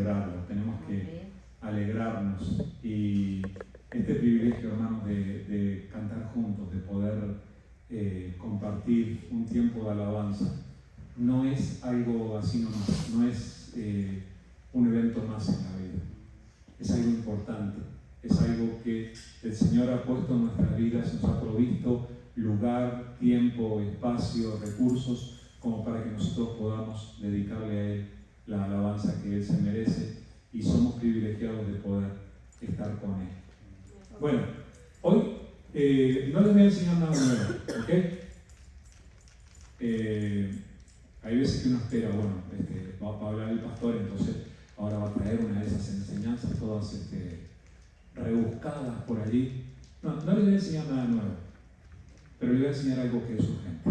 celebrarlo, tenemos que alegrarnos. Y este privilegio, hermanos, de cantar juntos, de poder compartir un tiempo de alabanza, no es algo así nomás, no es un evento más en la vida, es algo importante, es algo que el Señor ha puesto en nuestras vidas, nos ha provisto lugar, tiempo, espacio, recursos, como para que nosotros podamos dedicarle a Él la alabanza que Él se merece, y somos privilegiados de poder estar con Él. Bueno, hoy no les voy a enseñar nada nuevo, ¿ok? Hay veces que uno espera, bueno, va a hablar el pastor, entonces ahora va a traer una de esas enseñanzas todas rebuscadas por allí. No les voy a enseñar nada nuevo, pero les voy a enseñar algo que es urgente.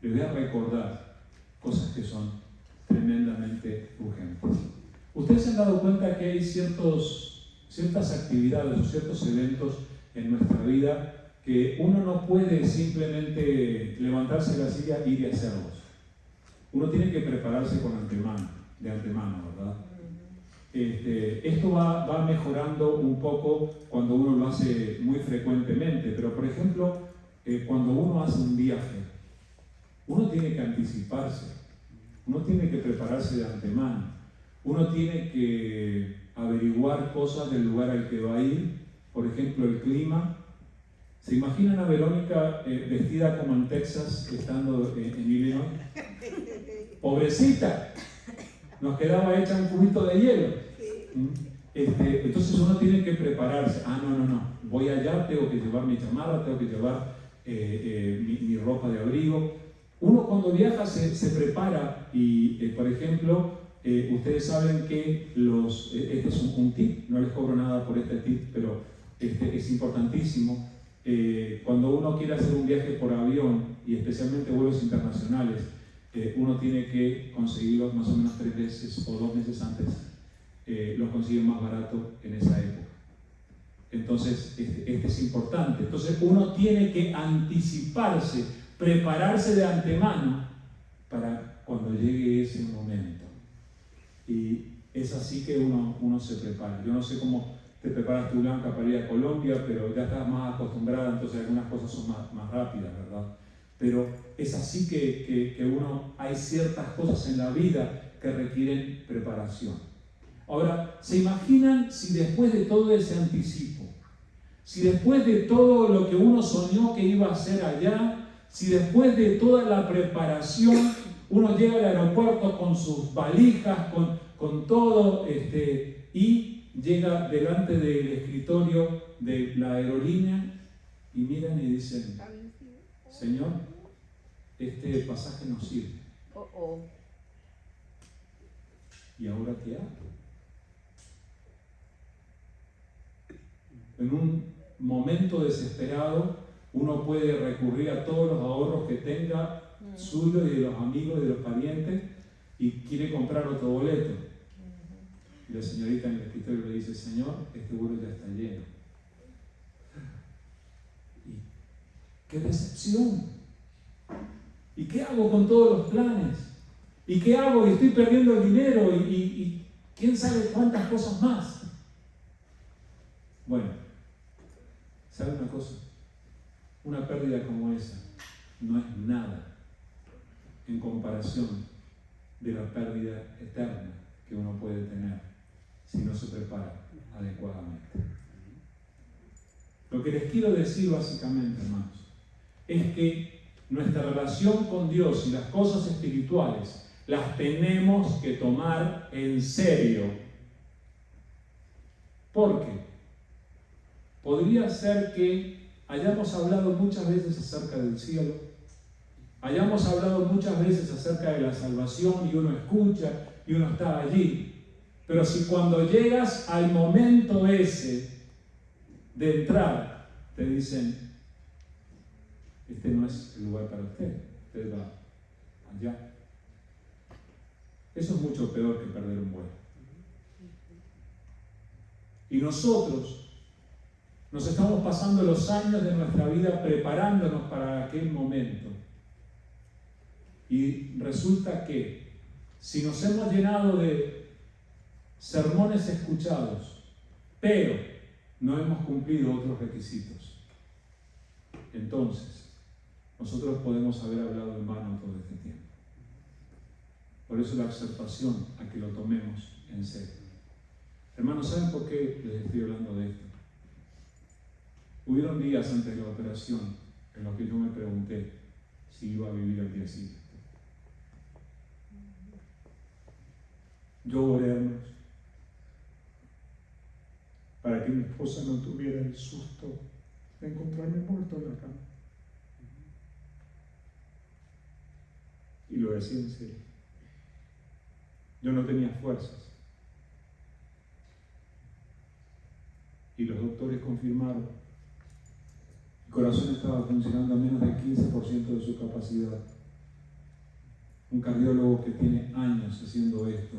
Les voy a recordar cosas que son tremendamente urgentes. Ustedes se han dado cuenta que hay ciertas actividades o ciertos eventos en nuestra vida que uno no puede simplemente levantarse de la silla e ir y hacerlos. Uno tiene que prepararse de antemano, ¿verdad? Esto va mejorando un poco cuando uno lo hace muy frecuentemente, pero por ejemplo, cuando uno hace un viaje, uno tiene que anticiparse, uno tiene que prepararse de antemano, uno tiene que averiguar cosas del lugar al que va a ir, por ejemplo, el clima. ¿Se imaginan a Verónica vestida como en Texas, estando en Illinois? ¡Pobrecita! Nos quedaba hecha un cubito de hielo. Entonces uno tiene que prepararse. No. Voy allá, tengo que llevar mi chamarra, tengo que llevar mi ropa de abrigo. Uno cuando viaja se prepara y, por ejemplo, ustedes saben que este es un tip, no les cobro nada por este tip, pero es importantísimo. Cuando uno quiere hacer un viaje por avión, y especialmente vuelos internacionales, uno tiene que conseguirlos más o menos 3 meses o 2 meses antes. Los consiguen más barato en esa época. Entonces, este es importante. Entonces, uno tiene que anticiparse, prepararse de antemano para cuando llegue ese momento. Y es así que uno se prepara. Yo no sé cómo te preparas tú, Blanca, para ir a Colombia, pero ya estás más acostumbrada, entonces algunas cosas son más rápidas, ¿verdad? Pero es así que hay ciertas cosas en la vida que requieren preparación. Ahora, ¿se imaginan si después de todo ese anticipo, si después de todo lo que uno soñó que iba a hacer allá, si después de toda la preparación uno llega al aeropuerto con sus valijas, con todo, y llega delante del escritorio de la aerolínea y miran y dicen: Señor, este pasaje no sirve. ¿Y ahora qué hago? En un momento desesperado, uno puede recurrir a todos los ahorros que tenga, suyo y de los amigos y de los parientes, y quiere comprar otro boleto. Y la señorita en el escritorio le dice: Señor, este vuelo ya está lleno. ¿Y qué decepción? ¿Y qué hago con todos los planes? ¿Y qué hago? Y estoy perdiendo el dinero y quién sabe cuántas cosas más. Bueno, ¿sabe una cosa? Una pérdida como esa no es nada en comparación de la pérdida eterna que uno puede tener si no se prepara adecuadamente. Lo que les quiero decir básicamente, hermanos, es que nuestra relación con Dios y las cosas espirituales las tenemos que tomar en serio. ¿Por qué? Podría ser que hayamos hablado muchas veces acerca del cielo, hayamos hablado muchas veces acerca de la salvación y uno escucha y uno está allí. Pero si cuando llegas al momento ese de entrar, te dicen: este no es el lugar para usted va allá. Eso es mucho peor que perder un vuelo. Y nosotros nos estamos pasando los años de nuestra vida preparándonos para aquel momento. Y resulta que si nos hemos llenado de sermones escuchados, pero no hemos cumplido otros requisitos, entonces nosotros podemos haber hablado en vano todo este tiempo. Por eso la exhortación a que lo tomemos en serio. Hermanos, ¿saben por qué les estoy hablando de esto? Hubieron días antes de la operación en los que yo me pregunté si iba a vivir al día siguiente. Yo oré, hermanos, para que mi esposa no tuviera el susto de encontrarme muerto en la cama. Y lo decía en serio. Yo no tenía fuerzas. Y los doctores confirmaron. Mi corazón estaba funcionando a menos del 15% de su capacidad. Un cardiólogo que tiene años haciendo esto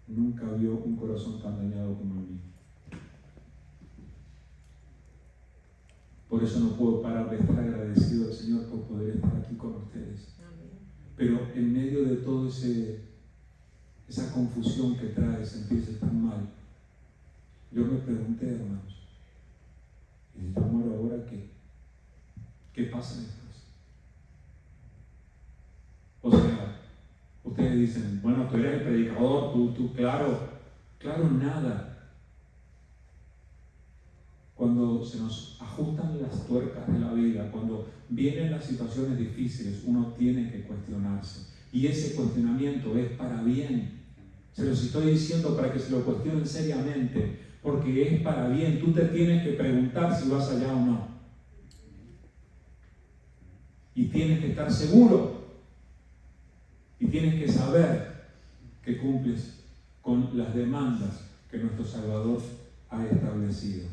nunca vio un corazón tan dañado como el mío. Por eso no puedo parar de estar agradecido al Señor por poder estar aquí con ustedes. Pero en medio de todo esa confusión que trae sentirse tan mal, yo me pregunté, hermanos, ¿y si yo muero ahora qué? ¿Qué pasa después? O sea, ustedes dicen, bueno, tú eres el predicador, tú claro nada. Cuando se nos ajustan las tuercas de la vida, cuando vienen las situaciones difíciles, uno tiene que cuestionarse. Y ese cuestionamiento es para bien. Se los estoy diciendo para que se lo cuestionen seriamente, porque es para bien. Tú te tienes que preguntar si vas allá o no. Y tienes que estar seguro. Y tienes que saber que cumples con las demandas que nuestro Salvador ha establecido.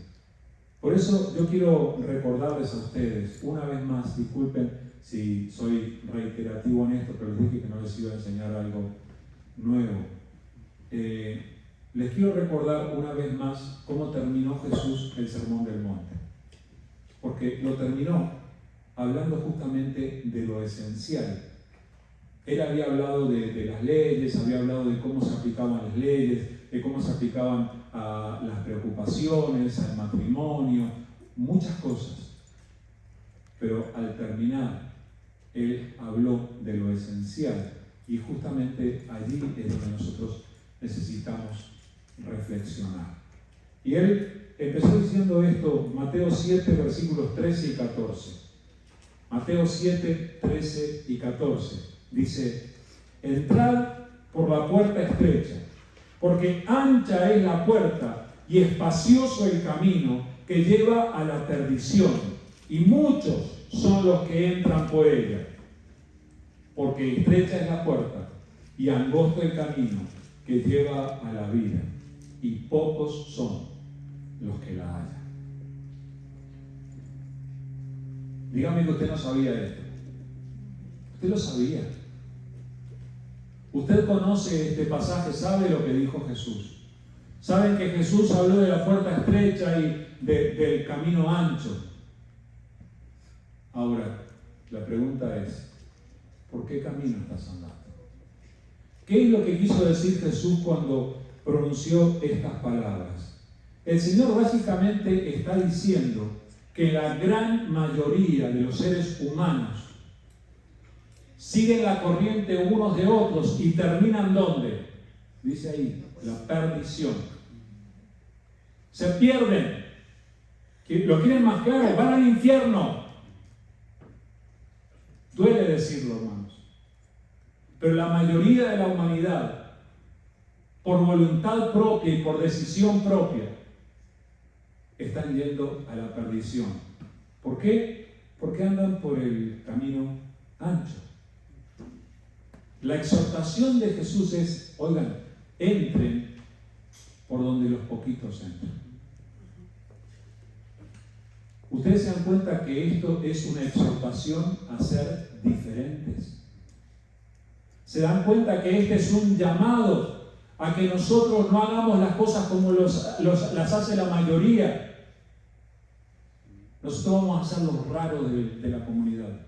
Por eso yo quiero recordarles a ustedes, una vez más, disculpen si soy reiterativo en esto, pero les dije que no les iba a enseñar algo nuevo. Les quiero recordar una vez más cómo terminó Jesús el Sermón del Monte. Porque lo terminó hablando justamente de lo esencial. Él había hablado de las leyes, había hablado de cómo se aplicaban las leyes, de cómo se aplicaban a las preocupaciones, al matrimonio, muchas cosas. Pero al terminar, Él habló de lo esencial y justamente allí es donde nosotros necesitamos reflexionar. Y Él empezó diciendo esto, Mateo 7, versículos 13 y 14. Mateo 7, 13 y 14. Dice, entrad por la puerta estrecha, porque ancha es la puerta y espacioso el camino que lleva a la perdición, y muchos son los que entran por ella. Porque estrecha es la puerta y angosto el camino que lleva a la vida, y pocos son los que la hallan. Dígame que usted no sabía esto. Usted lo sabía. Usted conoce este pasaje, sabe lo que dijo Jesús. Saben que Jesús habló de la puerta estrecha y del camino ancho. Ahora, la pregunta es, ¿por qué camino estás andando? ¿Qué es lo que quiso decir Jesús cuando pronunció estas palabras? El Señor básicamente está diciendo que la gran mayoría de los seres humanos siguen la corriente unos de otros y terminan ¿dónde? Dice ahí, la perdición. Se pierden. ¿Lo quieren más claro? Van al infierno. Duele decirlo, hermanos. Pero la mayoría de la humanidad, por voluntad propia y por decisión propia, están yendo a la perdición. ¿Por qué? Porque andan por el camino ancho. La exhortación de Jesús es, oigan, entren por donde los poquitos entran. Ustedes se dan cuenta que esto es una exhortación a ser diferentes. Se dan cuenta que este es un llamado a que nosotros no hagamos las cosas como las hace la mayoría. Nosotros vamos a ser los raros de la comunidad.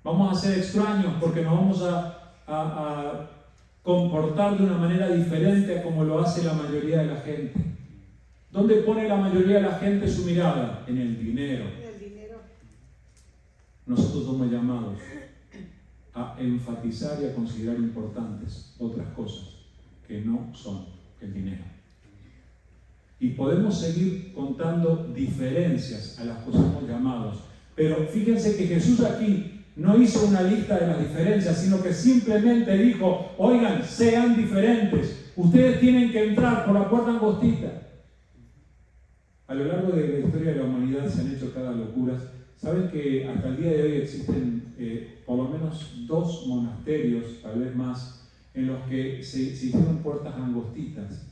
Vamos a ser extraños porque nos vamos a comportar de una manera diferente a como lo hace la mayoría de la gente. ¿Dónde pone la mayoría de la gente su mirada? En el dinero. Nosotros somos llamados a enfatizar y a considerar importantes otras cosas que no son el dinero. Y podemos seguir contando diferencias a las que somos llamados. Pero fíjense que Jesús aquí no hizo una lista de las diferencias, sino que simplemente dijo, oigan, sean diferentes. Ustedes tienen que entrar por la puerta angostita. A lo largo de la historia de la humanidad se han hecho cada locura. ¿Saben que hasta el día de hoy existen por lo menos 2 monasterios, tal vez más, en los que se hicieron puertas angostitas?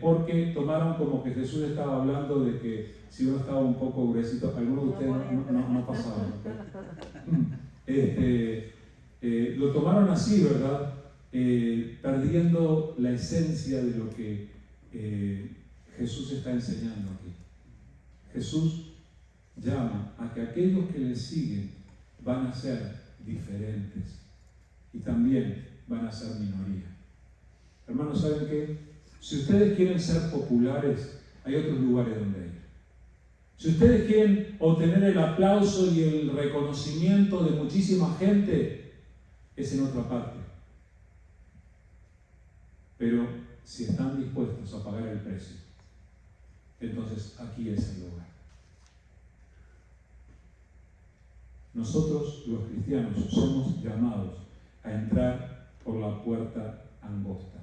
Porque tomaron como que Jesús estaba hablando de que si uno estaba un poco gruesito, algunos de ustedes no pasaban. Lo tomaron así, ¿verdad? Perdiendo la esencia de lo que Jesús está enseñando aquí. Jesús llama a que aquellos que le siguen van a ser diferentes y también van a ser minoría. Hermanos, ¿saben qué? Si ustedes quieren ser populares, hay otros lugares donde ir. Si ustedes quieren obtener el aplauso y el reconocimiento de muchísima gente, es en otra parte. Pero si están dispuestos a pagar el precio, entonces aquí es el lugar. Nosotros, los cristianos, somos llamados a entrar por la puerta angosta.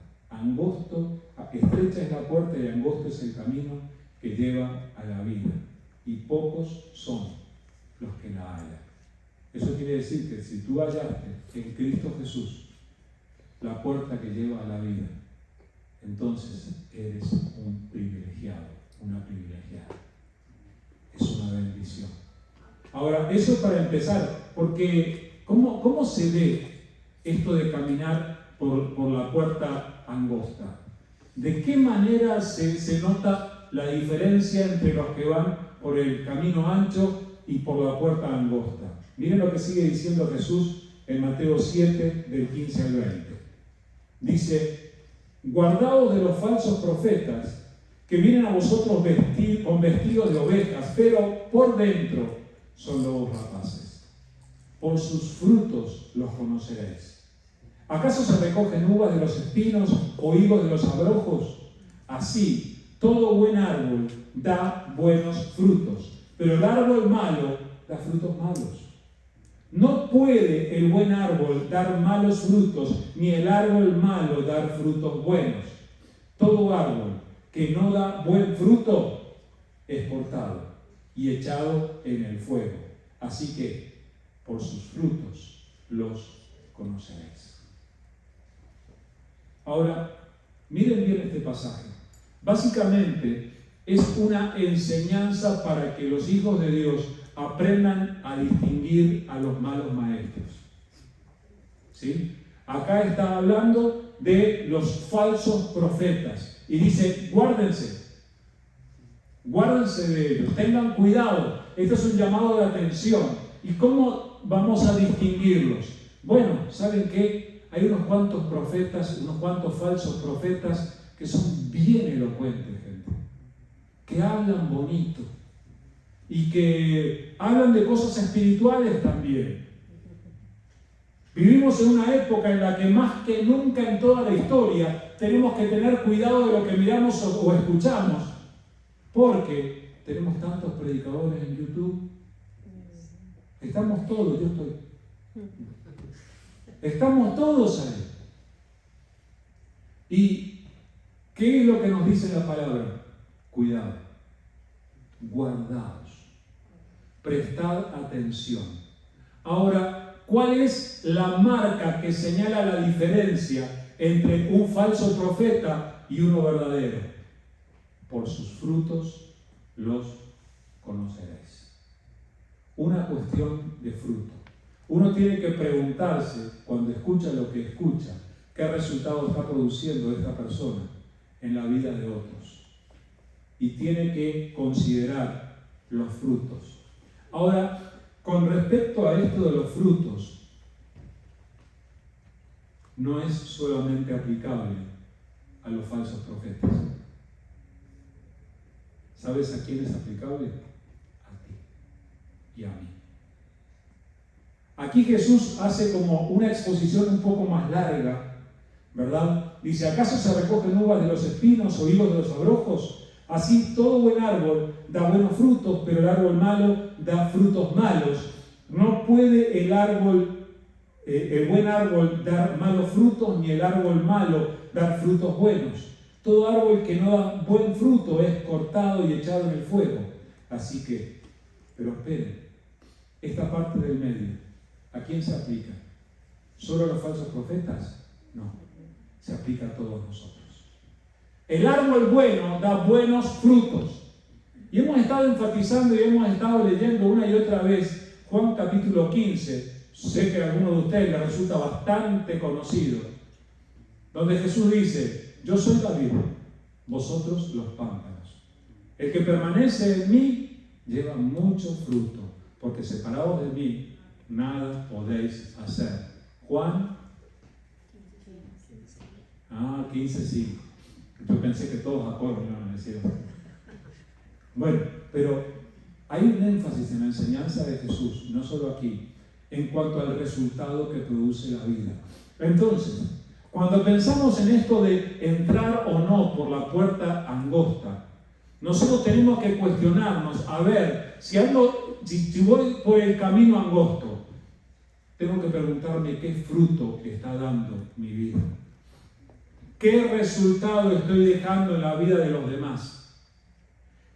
Estrecha es la puerta y angosto es el camino que lleva a la vida. Y pocos son los que la hallan. Eso quiere decir que si tú hallaste en Cristo Jesús la puerta que lleva a la vida, entonces eres un privilegiado, una privilegiada. Es una bendición. Ahora, eso es para empezar, porque ¿cómo se ve esto de caminar por la puerta angosta? ¿De qué manera se nota la diferencia entre los que van por el camino ancho y por la puerta angosta? Miren lo que sigue diciendo Jesús en Mateo 7, del 15 al 20. Dice, guardaos de los falsos profetas que vienen a vosotros con vestidos de ovejas, pero por dentro son lobos rapaces. Por sus frutos los conoceréis. ¿Acaso se recogen uvas de los espinos o higos de los abrojos? Así, todo buen árbol da buenos frutos, pero el árbol malo da frutos malos. No puede el buen árbol dar malos frutos, ni el árbol malo dar frutos buenos. Todo árbol que no da buen fruto es cortado y echado en el fuego. Así que, por sus frutos los conoceréis. Ahora, miren bien este pasaje. Básicamente, es una enseñanza para que los hijos de Dios aprendan a distinguir a los malos maestros. ¿Sí? Acá está hablando de los falsos profetas y dice, guárdense de ellos, tengan cuidado. Esto es un llamado de atención. ¿Y cómo vamos a distinguirlos? Bueno, ¿saben qué? Hay unos cuantos profetas, unos cuantos falsos profetas que son bien elocuentes, gente, que hablan bonito y que hablan de cosas espirituales también. Vivimos en una época en la que más que nunca en toda la historia tenemos que tener cuidado de lo que miramos o escuchamos, porque tenemos tantos predicadores en YouTube. Estamos todos, yo estoy. Estamos todos ahí. ¿Y qué es lo que nos dice la palabra? Cuidado, guardaos, prestad atención. Ahora, ¿cuál es la marca que señala la diferencia entre un falso profeta y uno verdadero? Por sus frutos los conoceréis. Una cuestión de fruto. Uno tiene que preguntarse, cuando escucha lo que escucha, qué resultado está produciendo esta persona en la vida de otros. Y tiene que considerar los frutos. Ahora, con respecto a esto de los frutos, no es solamente aplicable a los falsos profetas. ¿Sabes a quién es aplicable? A ti y a mí. Aquí Jesús hace como una exposición un poco más larga, ¿verdad? Dice, ¿acaso se recogen uvas de los espinos o higos de los abrojos? Así todo buen árbol da buenos frutos, pero el árbol malo da frutos malos. No puede el buen árbol dar malos frutos, ni el árbol malo dar frutos buenos. Todo árbol que no da buen fruto es cortado y echado en el fuego. Así que, pero esperen, esta parte del medio, ¿a quién se aplica? ¿Solo a los falsos profetas? No, se aplica a todos nosotros. El árbol bueno da buenos frutos. Y hemos estado enfatizando y hemos estado leyendo una y otra vez Juan capítulo 15. Sé que a algunos de ustedes les resulta bastante conocido, donde Jesús dice, yo soy la vid, vosotros los pámpanos. El que permanece en mí lleva mucho fruto, porque separados de mí nada podéis hacer. Juan 15:5. Yo pensé que todos acuerdan, no me decían. Bueno, pero hay un énfasis en la enseñanza de Jesús, no solo aquí, en cuanto al resultado que produce la vida. Entonces, cuando pensamos en esto de entrar o no por la puerta angosta, nosotros tenemos que cuestionarnos, a ver, si voy por el camino angosto, tengo que preguntarme qué fruto está dando mi vida. ¿Qué resultado estoy dejando en la vida de los demás?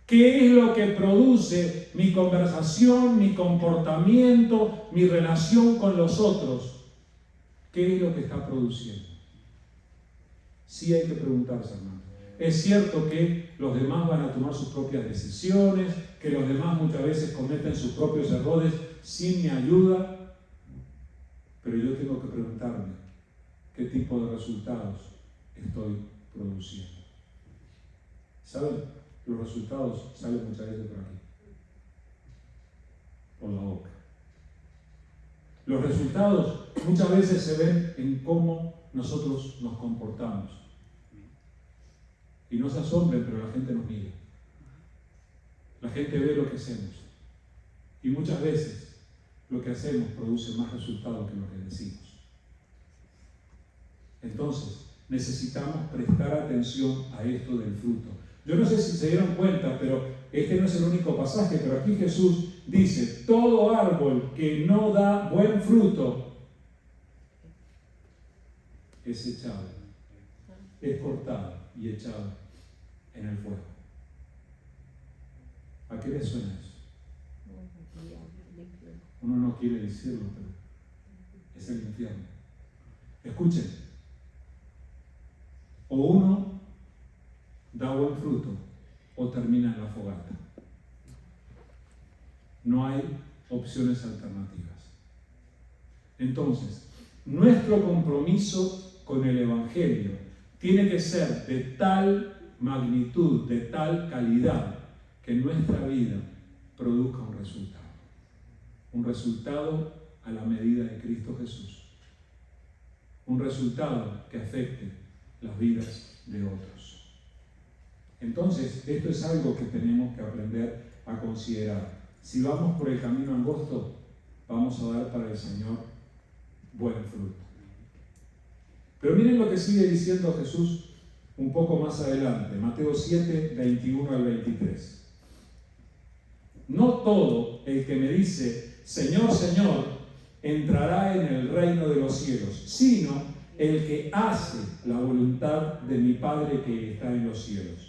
¿Qué es lo que produce mi conversación, mi comportamiento, mi relación con los otros? ¿Qué es lo que está produciendo? Sí hay que preguntarse, hermano. Es cierto que los demás van a tomar sus propias decisiones, que los demás muchas veces cometen sus propios errores sin mi ayuda, pero yo tengo que preguntarme qué tipo de resultados estoy produciendo. ¿Saben? Los resultados salen muchas veces por aquí, por la boca. Los resultados muchas veces se ven en cómo nosotros nos comportamos. Y no se asombren, pero la gente nos mira. La gente ve lo que hacemos. Y muchas veces lo que hacemos produce más resultados que lo que decimos. Entonces, necesitamos prestar atención a esto del fruto. Yo no sé si se dieron cuenta, pero este no es el único pasaje, pero aquí Jesús dice, todo árbol que no da buen fruto es echado, es cortado y echado en el fuego. ¿A qué le suena eso? Uno no quiere decirlo, pero es el infierno. Escuchen, o uno da buen fruto o termina en la fogata. No hay opciones alternativas. Entonces, nuestro compromiso con el Evangelio tiene que ser de tal magnitud, de tal calidad, que nuestra vida produzca un resultado. Un resultado a la medida de Cristo Jesús. Un resultado que afecte las vidas de otros. Entonces, esto es algo que tenemos que aprender a considerar. Si vamos por el camino angosto, vamos a dar para el Señor buen fruto. Pero miren lo que sigue diciendo Jesús un poco más adelante, Mateo 7, 21 al 23. No todo el que me dice, Señor, Señor, entrará en el reino de los cielos, sino el que hace la voluntad de mi Padre que está en los cielos.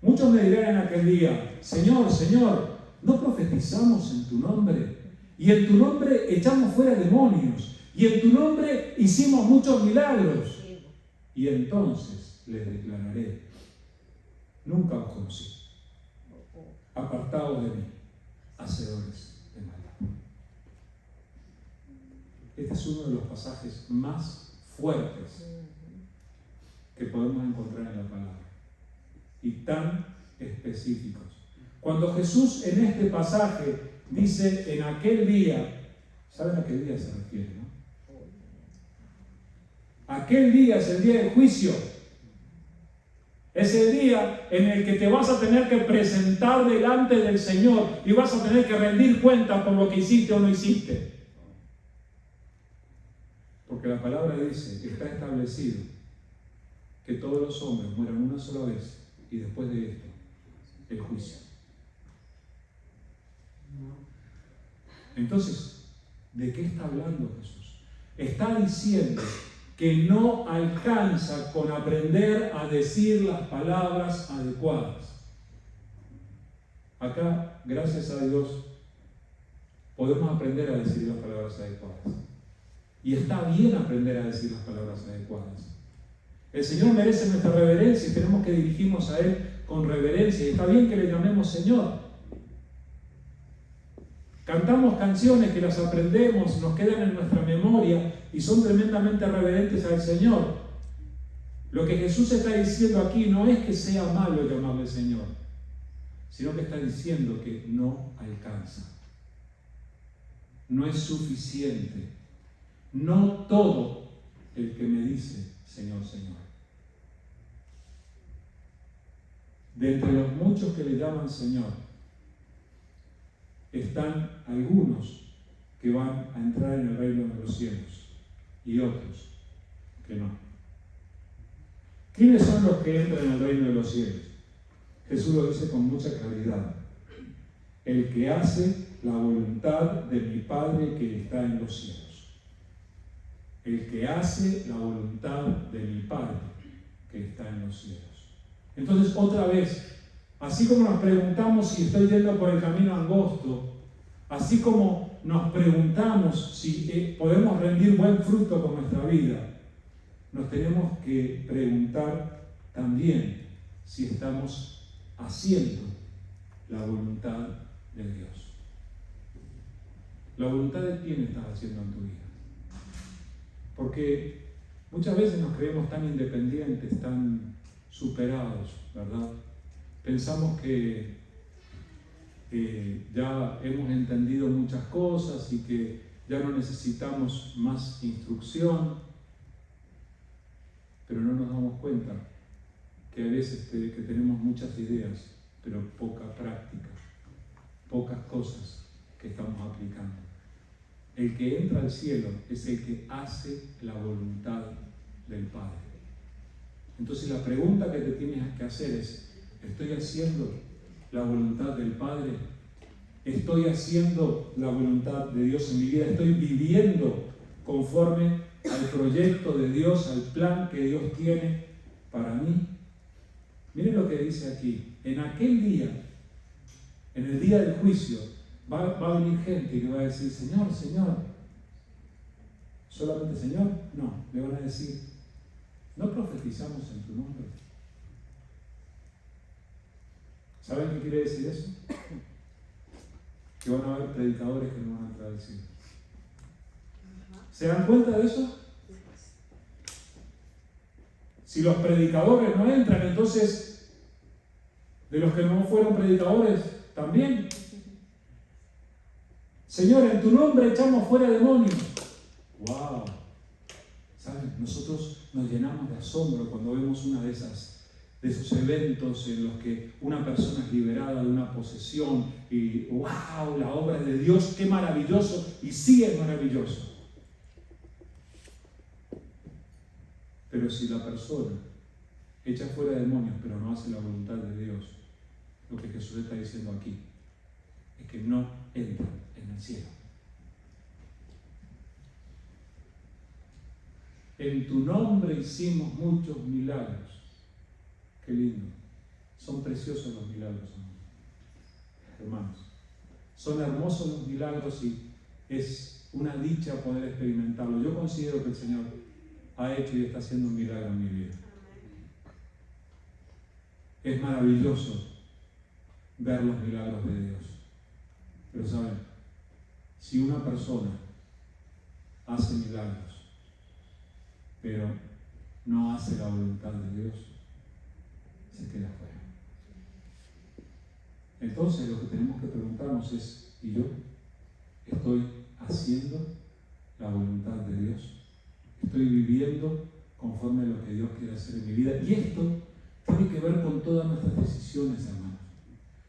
Muchos me dirán en aquel día, Señor, Señor, ¿no profetizamos en tu nombre? Y en tu nombre echamos fuera demonios. Y en tu nombre hicimos muchos milagros. Y entonces les declararé, nunca os conocí. Apartaos de mí, hacedores de maldad. Este es uno de los pasajes más fuertes que podemos encontrar en la palabra. Y tan específicos. Cuando Jesús en este pasaje dice en aquel día, ¿saben a qué día se refiere, no? Aquel día es el día del juicio. Es el día en el que te vas a tener que presentar delante del Señor y vas a tener que rendir cuentas por lo que hiciste o no hiciste. Porque la palabra dice que está establecido que todos los hombres mueran una sola vez y después de esto, el juicio. Entonces, ¿de qué está hablando Jesús? Está diciendo que no alcanza con aprender a decir las palabras adecuadas. Acá, gracias a Dios, podemos aprender a decir las palabras adecuadas. Y está bien aprender a decir las palabras adecuadas. El Señor merece nuestra reverencia y tenemos que dirigirnos a Él con reverencia. Y está bien que le llamemos Señor. Cantamos canciones que las aprendemos, nos quedan en nuestra memoria y son tremendamente reverentes al Señor. Lo que Jesús está diciendo aquí no es que sea malo llamarle Señor, sino que está diciendo que no alcanza. No es suficiente. No todo el que me dice Señor, Señor. De entre los muchos que le llaman Señor, están algunos que van a entrar en el reino de los cielos y otros que no. ¿Quiénes son los que entran en el reino de los cielos? Jesús lo dice con mucha claridad. El que hace la voluntad de mi Padre que está en los cielos. El que hace la voluntad de mi Padre que está en los cielos. Entonces, otra vez, así como nos preguntamos si estoy yendo por el camino angosto, así como nos preguntamos si podemos rendir buen fruto con nuestra vida, nos tenemos que preguntar también si estamos haciendo la voluntad de Dios. ¿La voluntad de quién estás haciendo en tu vida? Porque muchas veces nos creemos tan independientes, tan superados, ¿verdad? Pensamos que ya hemos entendido muchas cosas y que ya no necesitamos más instrucción, pero no nos damos cuenta que a veces que tenemos muchas ideas, pero poca práctica, pocas cosas que estamos aplicando. El que entra al cielo es el que hace la voluntad del Padre. Entonces la pregunta que te tienes que hacer es: ¿estoy haciendo la voluntad del Padre? ¿Estoy haciendo la voluntad de Dios en mi vida? ¿Estoy viviendo conforme al proyecto de Dios, al plan que Dios tiene para mí? Miren lo que dice aquí. En aquel día, en el día del juicio, va a venir gente que va a decir: Señor, Señor. ¿Solamente Señor? No, le van a decir: ¿no profetizamos en tu nombre? ¿Saben qué quiere decir eso? Que van a haber predicadores que no van a entrar al cielo. ¿Se dan cuenta de eso? Si los predicadores no entran, entonces de los que no fueron predicadores también. Señor, en tu nombre echamos fuera demonios. ¡Wow! ¿Saben? Nosotros nos llenamos de asombro cuando vemos una de esos eventos en los que una persona es liberada de una posesión y ¡wow! La obra de Dios, ¡qué maravilloso! Y sí es maravilloso. Pero si la persona echa fuera demonios pero no hace la voluntad de Dios, lo que Jesús está diciendo aquí es que no entra en el cielo. En tu nombre hicimos muchos milagros. Qué lindo. Son preciosos los milagros, hermanos. Son hermosos los milagros y es una dicha poder experimentarlo. Yo considero que el Señor ha hecho y está haciendo un milagro en mi vida. Es maravilloso ver los milagros de Dios. Pero saben, si una persona hace milagros, pero no hace la voluntad de Dios, se queda fuera. Entonces lo que tenemos que preguntarnos es: ¿y yo estoy haciendo la voluntad de Dios? ¿Estoy viviendo conforme a lo que Dios quiere hacer en mi vida. Y esto tiene que ver con todas nuestras decisiones, hermanos.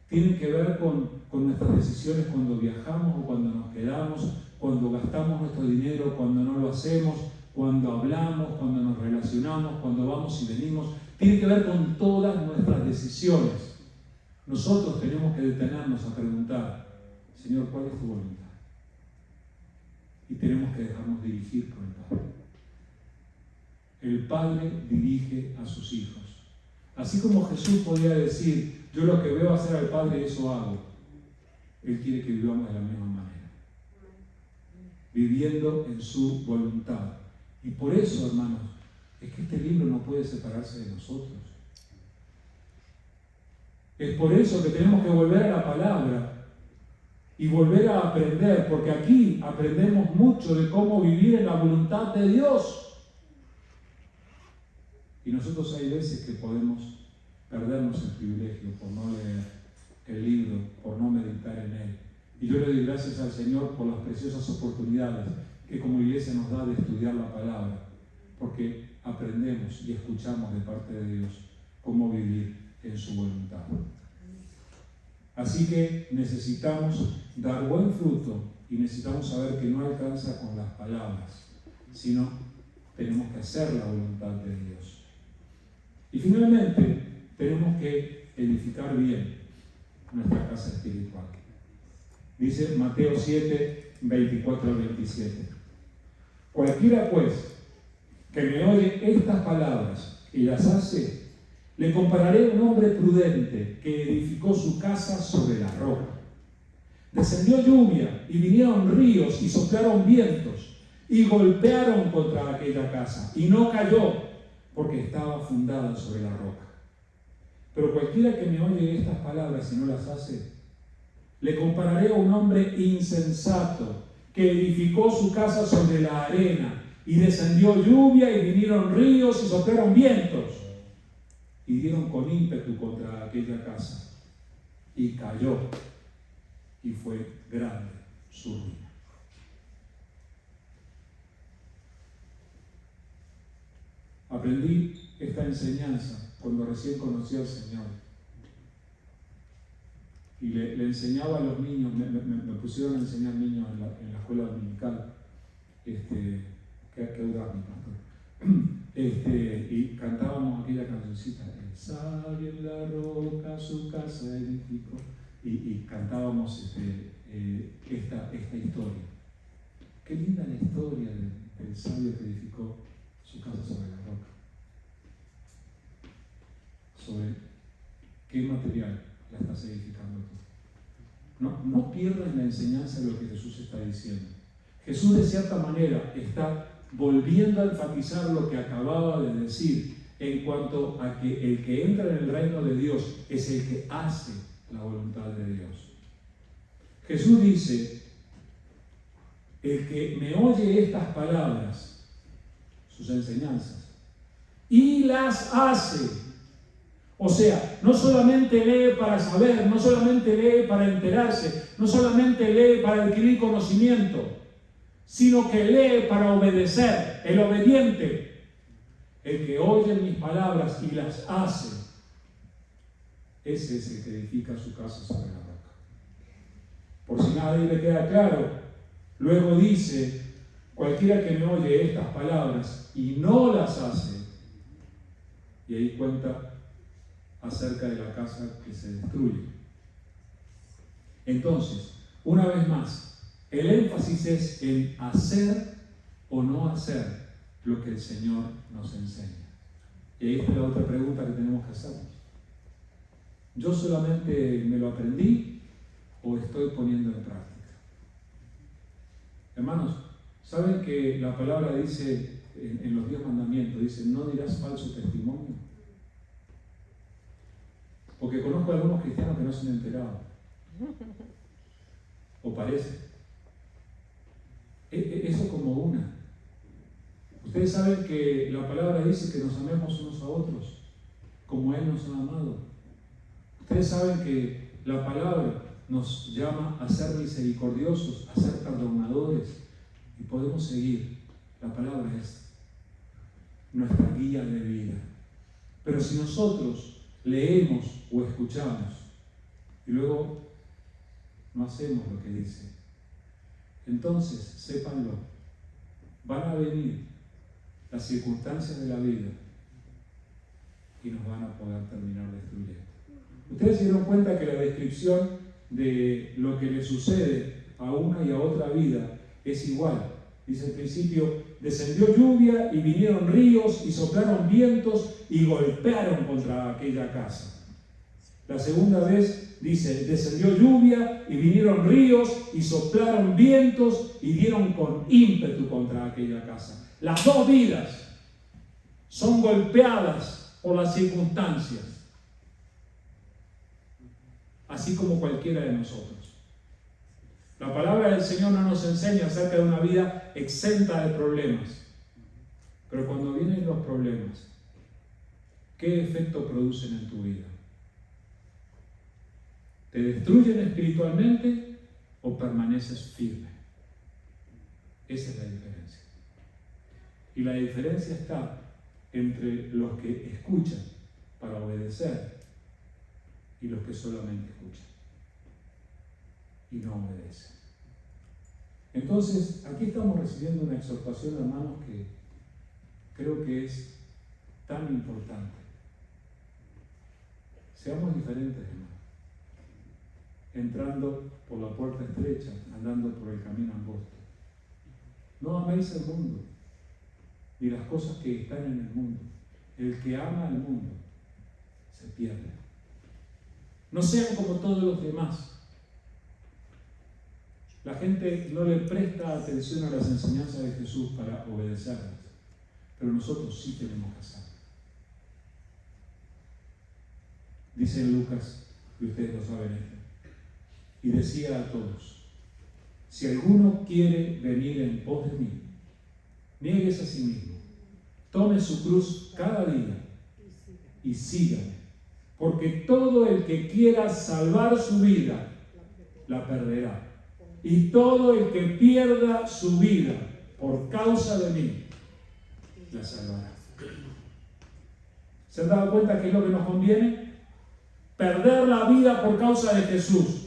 Tiene que ver con nuestras decisiones cuando viajamos o cuando nos quedamos, cuando gastamos nuestro dinero, cuando no lo hacemos, cuando hablamos, cuando nos relacionamos, cuando vamos y venimos. Tiene que ver con todas nuestras decisiones. Nosotros tenemos que detenernos a preguntar, Señor, ¿cuál es tu voluntad? Y tenemos que dejarnos dirigir por el Padre. El Padre dirige a sus hijos. Así como Jesús podía decir, yo lo que veo hacer al Padre, eso hago. Él quiere que vivamos de la misma manera, viviendo en su voluntad. Y por eso, hermanos, es que este libro no puede separarse de nosotros. Es por eso que tenemos que volver a la palabra y volver a aprender, porque aquí aprendemos mucho de cómo vivir en la voluntad de Dios. Y nosotros hay veces que podemos perdernos el privilegio por no leer el libro, por no meditar en él. Y yo le doy gracias al Señor por las preciosas oportunidades que como iglesia nos da de estudiar la palabra, porque aprendemos y escuchamos de parte de Dios cómo vivir en su voluntad. Así que necesitamos dar buen fruto y necesitamos saber que no alcanza con las palabras, sino tenemos que hacer la voluntad de Dios. Y finalmente, tenemos que edificar bien nuestra casa espiritual. Dice Mateo 7, 24 al 27. Cualquiera pues que me oye estas palabras y las hace, le compararé a un hombre prudente que edificó su casa sobre la roca. Descendió lluvia y vinieron ríos y soplaron vientos y golpearon contra aquella casa y no cayó porque estaba fundada sobre la roca. Pero cualquiera que me oye estas palabras y no las hace, le compararé a un hombre insensato que edificó su casa sobre la arena y descendió lluvia y vinieron ríos y soplaron vientos y dieron con ímpetu contra aquella casa y cayó y fue grande su ruina. Aprendí esta enseñanza cuando recién conocí al Señor y le enseñaba a los niños, me pusieron a enseñar niños en la escuela dominical, que ayudaba mi pastor, y cantábamos aquella cancioncita, el sabio en la roca su casa edificó, y cantábamos esta historia. Qué linda la historia del sabio que edificó su casa sobre la roca. Sobre qué material la estás edificando tú. No pierdas la enseñanza de lo que Jesús está diciendo. Jesús de cierta manera está volviendo a enfatizar lo que acababa de decir en cuanto a que el que entra en el reino de Dios es el que hace la voluntad de Dios. Jesús dice, el que me oye estas palabras, sus enseñanzas, y las hace. O sea, no solamente lee para saber, no solamente lee para enterarse, no solamente lee para adquirir conocimiento, sino que lee para obedecer. El obediente, el que oye mis palabras y las hace, ese es el que edifica su casa sobre la roca. Por si nadie le queda claro, luego dice, cualquiera que me oye estas palabras y no las hace, y ahí cuenta acerca de la casa que se destruye. Entonces, una vez más, el énfasis es en hacer o no hacer lo que el Señor nos enseña. Y ahí está la otra pregunta que tenemos que hacernos. ¿Yo solamente me lo aprendí o estoy poniendo en práctica? Hermanos, ¿saben que la palabra dice en los 10 mandamientos, dice, no dirás falso testimonio? Porque conozco a algunos cristianos que no se han enterado. O parece. Eso como una. Ustedes saben que la palabra dice que nos amemos unos a otros, como Él nos ha amado. Ustedes saben que la palabra nos llama a ser misericordiosos, a ser perdonadores, y podemos seguir. La palabra es. nuestra guía de vida. Pero si nosotros leemos o escuchamos y luego no hacemos lo que dice, entonces, sépanlo, van a venir las circunstancias de la vida y nos van a poder terminar destruyendo. Ustedes se dieron cuenta que la descripción de lo que le sucede a una y a otra vida es igual. Dice al principio, descendió lluvia y vinieron ríos y soplaron vientos y golpearon contra aquella casa. La segunda vez dice, descendió lluvia y vinieron ríos y soplaron vientos y dieron con ímpetu contra aquella casa. Las dos vidas son golpeadas por las circunstancias, así como cualquiera de nosotros. La palabra del Señor no nos enseña acerca de una vida exenta de problemas. Pero cuando vienen los problemas, ¿qué efecto producen en tu vida? ¿Te destruyen espiritualmente o permaneces firme? Esa es la diferencia. Y la diferencia está entre los que escuchan para obedecer y los que solamente escuchan y no obedecen. Entonces, aquí estamos recibiendo una exhortación, hermanos, que creo que es tan importante. Seamos diferentes, hermanos. Entrando por la puerta estrecha, andando por el camino angosto. No améis el mundo, ni las cosas que están en el mundo. El que ama al mundo se pierde. No sean como todos los demás. La gente no le presta atención a las enseñanzas de Jesús para obedecerlas, pero nosotros sí tenemos que hacerlo. Dice en Lucas, y ustedes lo saben esto, y decía a todos, si alguno quiere venir en pos de mí, niéguese a sí mismo, tome su cruz cada día y sígame, porque todo el que quiera salvar su vida, la perderá. Y todo el que pierda su vida por causa de mí, la salvará. ¿Se han dado cuenta qué es lo que nos conviene? Perder la vida por causa de Jesús.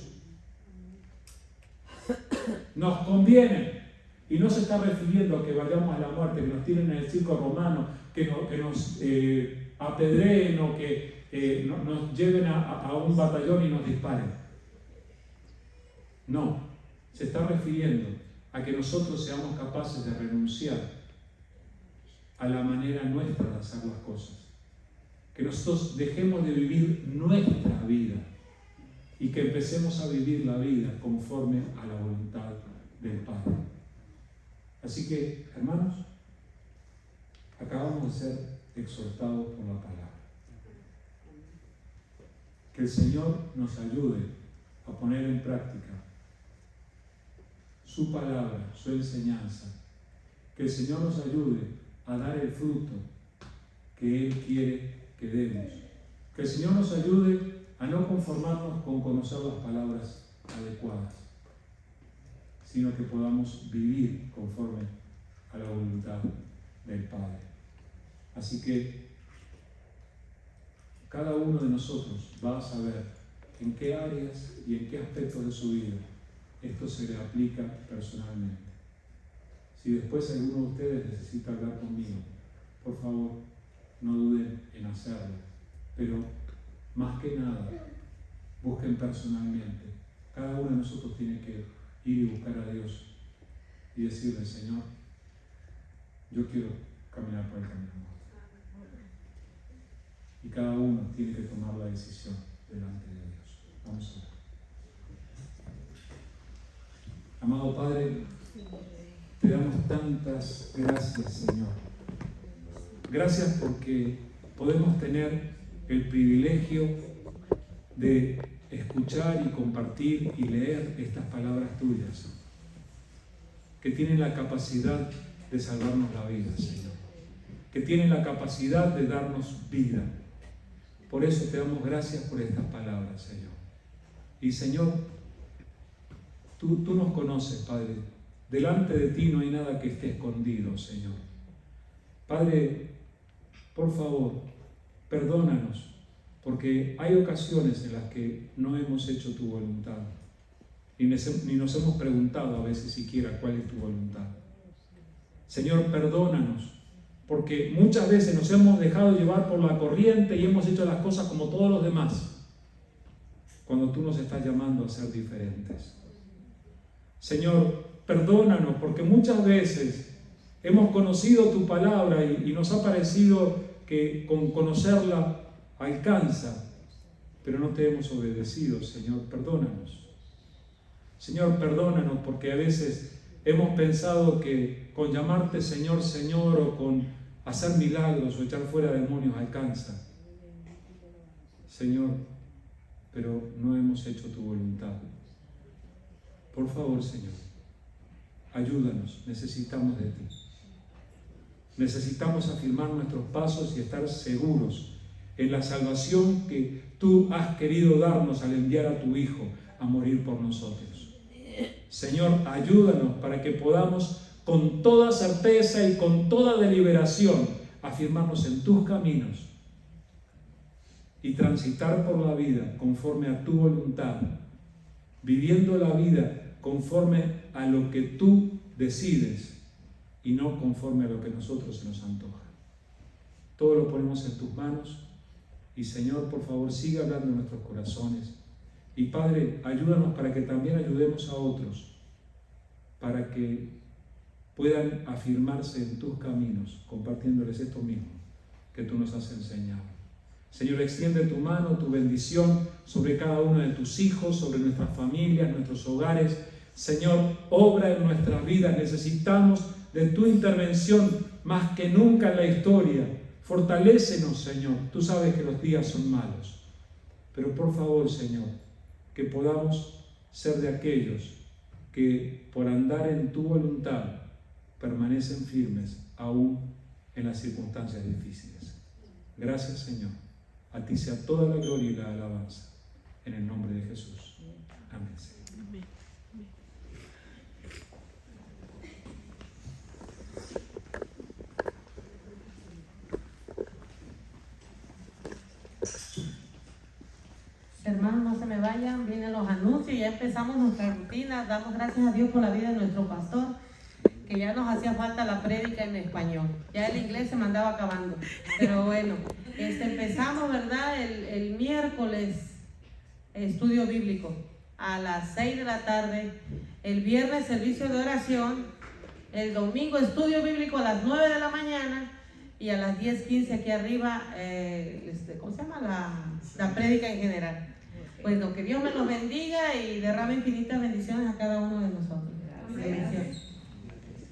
Nos conviene. Y no se está refiriendo a que vayamos a la muerte, que nos tiren en el circo romano, que nos apedreen o que nos lleven a un batallón y nos disparen. No. Se está refiriendo a que nosotros seamos capaces de renunciar a la manera nuestra de hacer las cosas. Que nosotros dejemos de vivir nuestra vida y que empecemos a vivir la vida conforme a la voluntad del Padre. Así que, hermanos, acabamos de ser exhortados por la palabra. Que el Señor nos ayude a poner en práctica su palabra, su enseñanza. Que el Señor nos ayude a dar el fruto que Él quiere que demos. Que el Señor nos ayude a no conformarnos con conocer las palabras adecuadas, sino que podamos vivir conforme a la voluntad del Padre. Así que cada uno de nosotros va a saber en qué áreas y en qué aspectos de su vida esto se le aplica personalmente. Si después alguno de ustedes necesita hablar conmigo, por favor, no duden en hacerlo. Pero más que nada, busquen personalmente. Cada uno de nosotros tiene que ir y buscar a Dios y decirle, Señor, yo quiero caminar por el camino. Y cada uno tiene que tomar la decisión delante de Dios. Vamos a ver. Amado Padre, te damos tantas gracias, Señor. Gracias porque podemos tener el privilegio de escuchar y compartir y leer estas palabras tuyas, que tienen la capacidad de salvarnos la vida, Señor, que tienen la capacidad de darnos vida. Por eso te damos gracias por estas palabras, Señor. Y Señor, Tú nos conoces, Padre. Delante de ti no hay nada que esté escondido, Señor. Padre, por favor, perdónanos, porque hay ocasiones en las que no hemos hecho tu voluntad, ni nos hemos preguntado a veces siquiera cuál es tu voluntad. Señor, perdónanos, porque muchas veces nos hemos dejado llevar por la corriente y hemos hecho las cosas como todos los demás, cuando tú nos estás llamando a ser diferentes. Señor, perdónanos, porque muchas veces hemos conocido tu palabra y nos ha parecido que con conocerla alcanza, pero no te hemos obedecido. Señor, perdónanos. Señor, perdónanos, porque a veces hemos pensado que con llamarte Señor, Señor, o con hacer milagros o echar fuera demonios alcanza. Señor, pero no hemos hecho tu voluntad. Por favor, Señor, ayúdanos, necesitamos de ti. Necesitamos afirmar nuestros pasos y estar seguros en la salvación que tú has querido darnos al enviar a tu Hijo a morir por nosotros. Señor, ayúdanos para que podamos con toda certeza y con toda deliberación afirmarnos en tus caminos y transitar por la vida conforme a tu voluntad, viviendo la vida conforme a lo que tú decides y no conforme a lo que a nosotros se nos antoja. Todo lo ponemos en tus manos y Señor, por favor, sigue hablando en nuestros corazones. Y Padre, ayúdanos para que también ayudemos a otros, para que puedan afirmarse en tus caminos, compartiéndoles esto mismo que tú nos has enseñado. Señor, extiende tu mano, tu bendición sobre cada uno de tus hijos, sobre nuestras familias, nuestros hogares. Señor, obra en nuestras vidas. Necesitamos de tu intervención más que nunca en la historia. Fortalécenos, Señor. Tú sabes que los días son malos. Pero por favor, Señor, que podamos ser de aquellos que por andar en tu voluntad permanecen firmes aún en las circunstancias difíciles. Gracias, Señor. A ti sea toda la gloria y la alabanza. En el nombre de Jesús. Amén. Amén. Hermanos, no se me vayan, vienen los anuncios, ya empezamos nuestra rutina. Damos gracias a Dios por la vida de nuestro pastor, que ya nos hacía falta la prédica en español. Ya el inglés se me andaba acabando. Pero bueno, empezamos, ¿verdad? El miércoles, estudio bíblico a las 6 de la tarde. El viernes, servicio de oración. El domingo, estudio bíblico a las 9 de la mañana. Y a las 10:15 aquí arriba, ¿cómo se llama? La prédica en general. Bueno, que Dios me los bendiga y derrame infinitas bendiciones a cada uno.